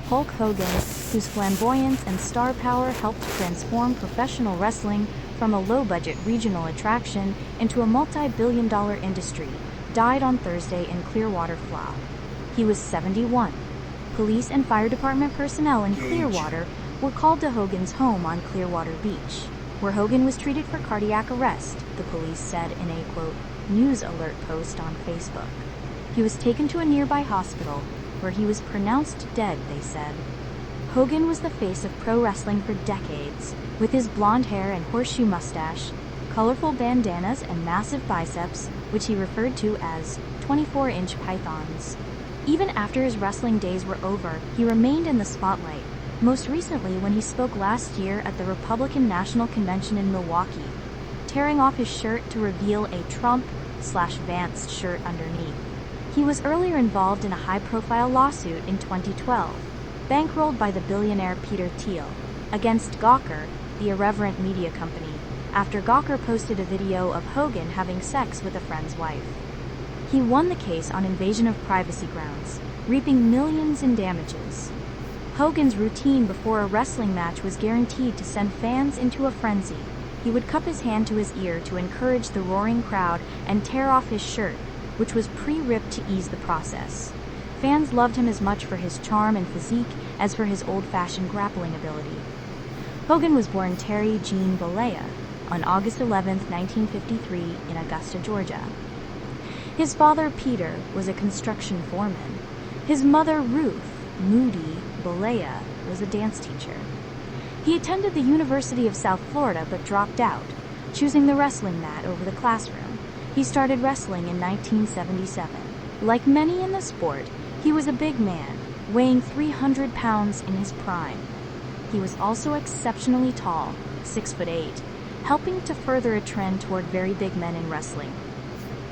Hulk Hogan, whose flamboyance and star power helped transform professional wrestling from a low-budget regional attraction into a multi-billion-dollar industry, died on Thursday in Clearwater, Fla. He was 71. Police and fire department personnel in Clearwater were called to Hogan's home on Clearwater Beach, where Hogan was treated for cardiac arrest, the police said in a, quote, news alert post on Facebook. He was taken to a nearby hospital, where he was pronounced dead, they said. Hogan was the face of pro wrestling for decades, with his blonde hair and horseshoe mustache, colorful bandanas and massive biceps, which he referred to as 24-inch pythons. Even after his wrestling days were over, he remained in the spotlight, most recently when he spoke last year at the Republican National Convention in Milwaukee, tearing off his shirt to reveal a Trump/Vance shirt underneath. He was earlier involved in a high-profile lawsuit in 2012, bankrolled by the billionaire Peter Thiel, against Gawker, the irreverent media company, after Gawker posted a video of Hogan having sex with a friend's wife. He won the case on invasion of privacy grounds, reaping millions in damages. Hogan's routine before a wrestling match was guaranteed to send fans into a frenzy. He would cup his hand to his ear to encourage the roaring crowd and tear off his shirt, which was pre-ripped to ease the process. Fans loved him as much for his charm and physique as for his old-fashioned grappling ability. Hogan was born Terry Jean Bollea on August 11, 1953, in Augusta, Georgia. His father, Peter, was a construction foreman. His mother, Ruth Moody Bollea, was a dance teacher. He attended the University of South Florida but dropped out, choosing the wrestling mat over the classroom. He started wrestling in 1977. Like many in the sport, he was a big man, weighing 300 pounds in his prime. He was also exceptionally tall, 6'8", helping to further a trend toward very big men in wrestling.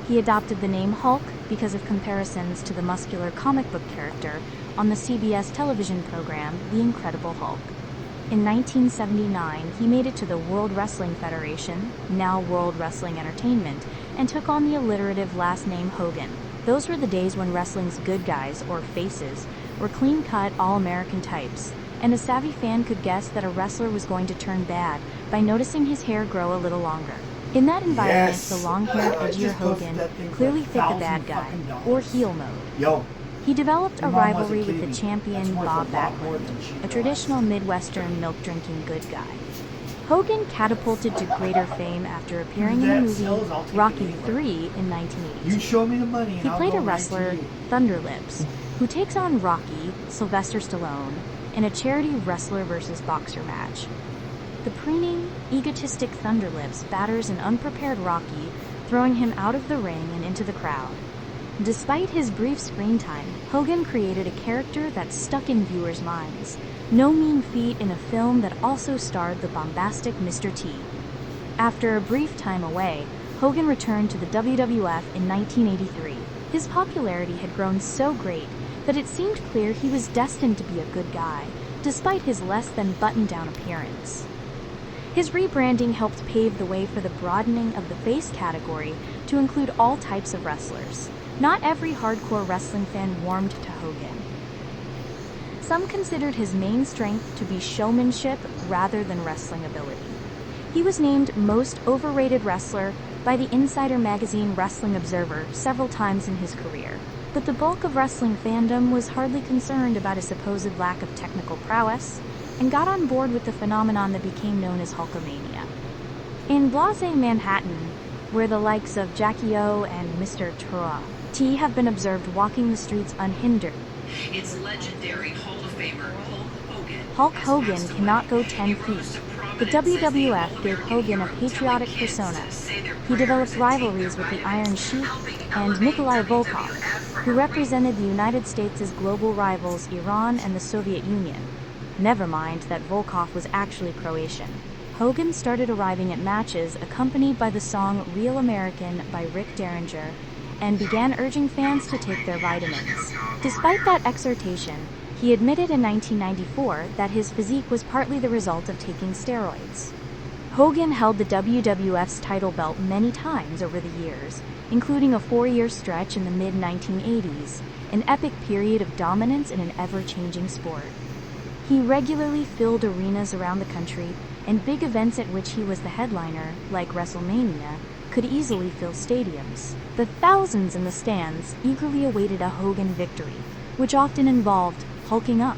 He adopted the name Hulk because of comparisons to the muscular comic book character on the CBS television program The Incredible Hulk. In 1979, he made it to the World Wrestling Federation, now World Wrestling Entertainment, and took on the alliterative last name Hogan. Those were the days when wrestling's good guys, or faces, were clean-cut, all-American types, and a savvy fan could guess that a wrestler was going to turn bad by noticing his hair grow a little longer. In that environment, the long-haired, edgier Hogan clearly fit the bad guy, or heel mode. He developed a rivalry with the champion Bob Backlund, a traditional Midwestern milk-drinking good guy. Hogan catapulted to greater fame after appearing in the movie Rocky III in 1982. He played a wrestler, Thunderlips, who takes on Rocky, Sylvester Stallone, in a charity wrestler versus boxer match. The preening, egotistic Thunderlips batters an unprepared Rocky, throwing him out of the ring and into the crowd. Despite his brief screen time, Hogan created a character that stuck in viewers' minds. No mean feat in a film that also starred the bombastic Mr. T. After a brief time away, Hogan returned to the WWF in 1983. His popularity had grown so great that it seemed clear he was destined to be a good guy, despite his less than buttoned-down appearance. His rebranding helped pave the way for the broadening of the face category to include all types of wrestlers. Not every hardcore wrestling fan warmed to Hogan. Some considered his main strength to be showmanship rather than wrestling ability. He was named Most Overrated Wrestler by the Insider magazine Wrestling Observer several times in his career. But the bulk of wrestling fandom was hardly concerned about his supposed lack of technical prowess, and got on board with the phenomenon that became known as Hulkamania. In blasé Manhattan, where the likes of Jackie O and Mr. T have been observed walking the streets unhindered, its legendary Hall of Famer Hulk Hogan cannot go 10 feet. The WWF gave Hogan a patriotic persona. He developed rivalries with the Iron Sheik and Nikolai Volkov, who represented the United States' global rivals Iran and the Soviet Union. Never mind that Volkov was actually Croatian. Hogan started arriving at matches accompanied by the song Real American by Rick Derringer, and began urging fans to take their vitamins. Despite that exhortation, he admitted in 1994 that his physique was partly the result of taking steroids. Hogan held the WWF's title belt many times over the years, including a 4-year stretch in the mid-1980s, an epic period of dominance in an ever-changing sport. He regularly filled arenas around the country, and big events at which he was the headliner, like WrestleMania, could easily fill stadiums. The thousands in the stands eagerly awaited a Hogan victory, which often involved hulking up.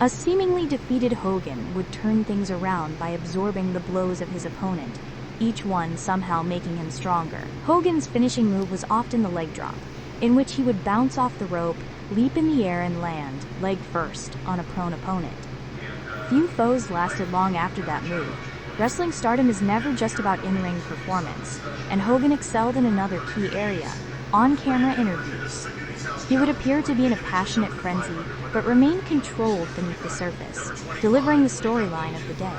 A seemingly defeated Hogan would turn things around by absorbing the blows of his opponent, each one somehow making him stronger. Hogan's finishing move was often the leg drop, in which he would bounce off the rope, leap in the air and land, leg first, on a prone opponent. Few foes lasted long after that move. Wrestling stardom is never just about in-ring performance, and Hogan excelled in another key area, on-camera interviews. He would appear to be in a passionate frenzy, but remain controlled beneath the surface, delivering the storyline of the day.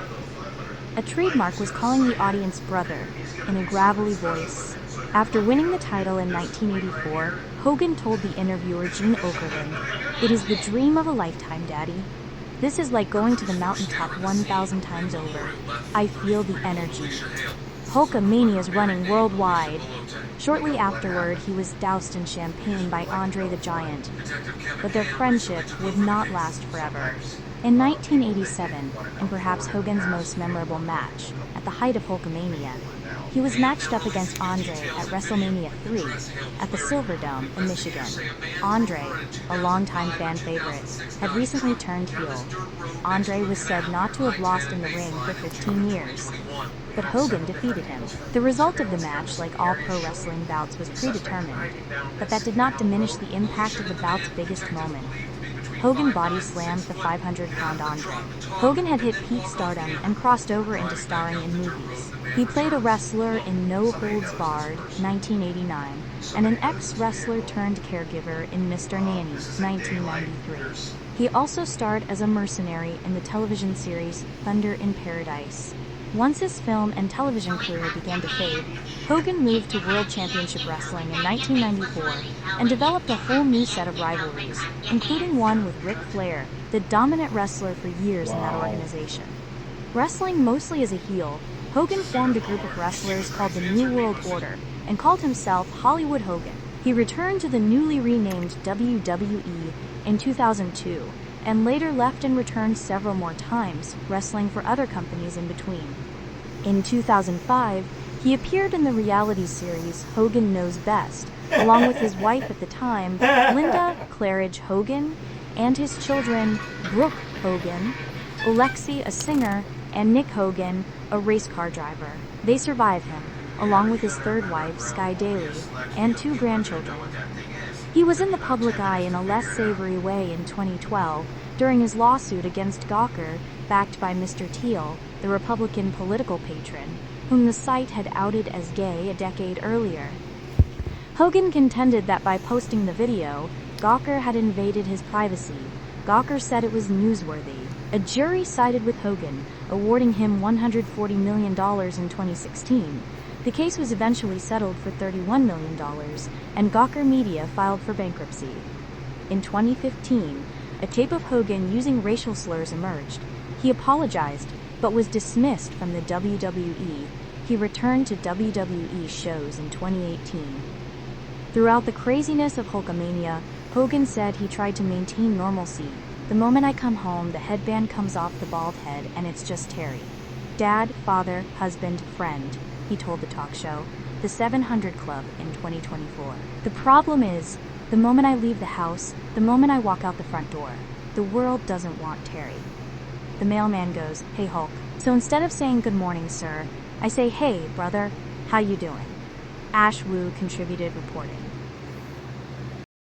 A trademark was calling the audience brother, in a gravelly voice. After winning the title in 1984, Hogan told the interviewer Gene Okerlund, "It is the dream of a lifetime, Daddy. This is like going to the mountaintop 1,000 times over. I feel the energy. Hulkamania is running worldwide." Shortly afterward, he was doused in champagne by Andre the Giant, but their friendship would not last forever. In 1987, in perhaps Hogan's most memorable match, at the height of Hulkamania, he was matched up against Andre at WrestleMania 3 at the Silverdome in Michigan. Andre, a longtime fan favorite, had recently turned heel. Andre was said not to have lost in the ring for 15 years, but Hogan defeated him. The result of the match, like all pro wrestling bouts, was predetermined, but that did not diminish the impact of the bout's biggest moment. Hogan body slammed the 500-pound Andre. Hogan had hit peak stardom and crossed over into starring in movies. He played a wrestler in No Holds Barred, 1989, and an ex-wrestler turned caregiver in Mr. Nanny, 1993. He also starred as a mercenary in the television series Thunder in Paradise. Once his film and television career began to fade, Hogan moved to World Championship Wrestling in 1994 and developed a whole new set of rivalries, including one with Ric Flair, the dominant wrestler for years in that organization. Wrestling mostly as a heel, Hogan formed a group of wrestlers called the New World Order and called himself Hollywood Hogan. He returned to the newly renamed WWE in 2002 and later left and returned several more times, wrestling for other companies in between. In 2005, he appeared in the reality series Hogan Knows Best, along with his wife at the time, Linda Claridge Hogan, and his children, Brooke Hogan, Alexi, a singer, and Nick Hogan, a race car driver. They survive him, along with his third wife, Sky Daly, and 2 grandchildren. He was in the public eye in a less savory way in 2012 during his lawsuit against Gawker, backed by Mr. Teal, the Republican political patron, whom the site had outed as gay a decade earlier. Hogan contended that by posting the video, Gawker had invaded his privacy. Gawker said it was newsworthy. A jury sided with Hogan, awarding him $140 million in 2016. The case was eventually settled for $31 million, and Gawker Media filed for bankruptcy. In 2015, a tape of Hogan using racial slurs emerged. He apologized, but was dismissed from the WWE. He returned to WWE shows in 2018. Throughout the craziness of Hulkamania, Hogan said he tried to maintain normalcy. "The moment I come home, the headband comes off the bald head and it's just Terry. Dad, father, husband, friend," he told the talk show, The 700 Club, in 2024. "The problem is, the moment I leave the house, the moment I walk out the front door, the world doesn't want Terry." The mailman goes, "Hey Hulk." So instead of saying "Good morning, sir," I say, "Hey, brother, how you doing?" Ash Wu contributed reporting.